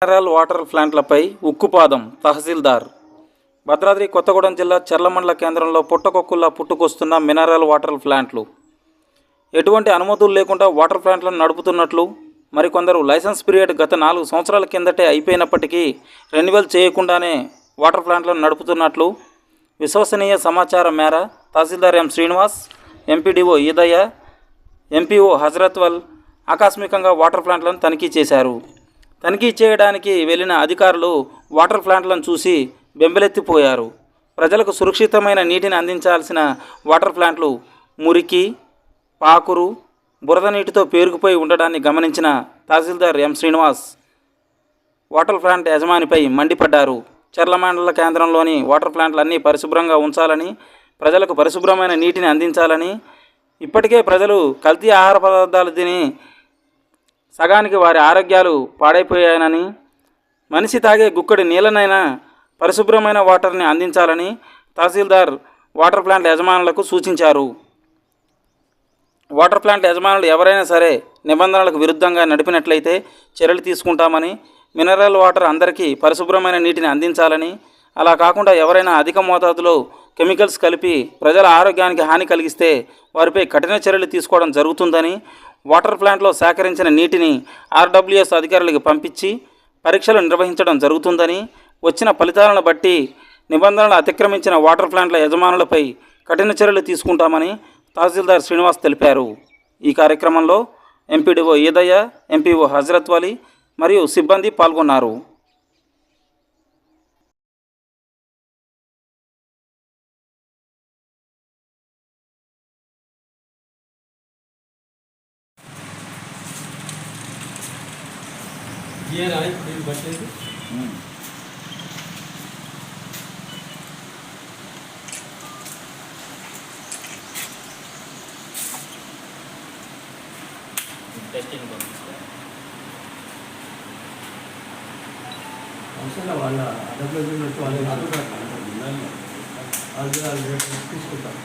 Mineral water ప్లాంట్లపై ఉక్కుపాదం తహసీల్దార్. భద్రాద్రి కొత్తగూడెం జిల్లా చర్లమండల కేంద్రంలో పుట్టకొక్కుల్లా పుట్టుకొస్తున్న మినరల్ వాటర్ ప్లాంట్లు. ఎటువంటి అనుమతులు లేకుండా వాటర్ ప్లాంట్లను నడుపుతున్నట్లు, మరికొందరు లైసెన్స్ పీరియడ్ గత 4 సంవత్సరాల కిందటే అయిపోయినప్పటికీ రెన్యువల్ చేయకుండానే వాటర్ ప్లాంట్లను నడుపుతున్నట్లు విశ్వసనీయ సమాచారం మేర తహసీల్దార్ ఎం శ్రీనివాస్, ఎంపీడీఓ ఈదయ్య, ఎంపీఓ హజరత్వల్ ఆకస్మికంగా వాటర్ ప్లాంట్లను తనిఖీ చేశారు. తనిఖీ చేయడానికి వెళ్ళిన అధికారులు వాటర్ ప్లాంట్లను చూసి బెంబెలెత్తిపోయారు. ప్రజలకు సురక్షితమైన నీటిని అందించాల్సిన వాటర్ ప్లాంట్లు మురికి, పాకురు, బురద నీటితో పేరుకుపోయి ఉండడాన్ని గమనించిన తహసీల్దార్ ఎం శ్రీనివాస్ వాటర్ ప్లాంట్ యజమానిపై మండిపడ్డారు. చర్లమండల కేంద్రంలోని వాటర్ ప్లాంట్లన్నీ పరిశుభ్రంగా ఉంచాలని, ప్రజలకు పరిశుభ్రమైన నీటిని అందించాలని, ఇప్పటికే ప్రజలు కల్తీ ఆహార పదార్థాలు తిని సగానికి వారి ఆరోగ్యాలు పాడైపోయాయని, మనిషి తాగే గుక్కడి నీళ్ళనైనా పరిశుభ్రమైన వాటర్ని అందించాలని తహసీల్దార్ వాటర్ ప్లాంట్ యజమానులకు సూచించారు. వాటర్ ప్లాంట్ యజమానులు ఎవరైనా సరే నిబంధనలకు విరుద్ధంగా నడిపినట్లయితే చర్యలు తీసుకుంటామని, మినరల్ వాటర్ అందరికీ పరిశుభ్రమైన నీటిని అందించాలని, అలా కాకుండా ఎవరైనా అధిక మోతాదులో కెమికల్స్ కలిపి ప్రజల ఆరోగ్యానికి హాని కలిగిస్తే వారిపై కఠిన చర్యలు తీసుకోవడం జరుగుతుందని, వాటర్ ప్లాంట్లో సేకరించిన నీటిని ఆర్డబ్ల్యూఎస్ అధికారులకు పంపించి పరీక్షలు నిర్వహించడం జరుగుతుందని, వచ్చిన ఫలితాలను బట్టి నిబంధనలు అతిక్రమించిన వాటర్ ప్లాంట్ల యజమానులపై కఠిన చర్యలు తీసుకుంటామని తహసీల్దార్ శ్రీనివాస్ తెలిపారు. ఈ కార్యక్రమంలో ఎంపీడీఓ ఈదయ్య, ఎంపీఓ హజరత్వలి మరియు సిబ్బంది పాల్గొన్నారు. వాళ్ళ అదొక వాళ్ళు తీసుకుంటారు.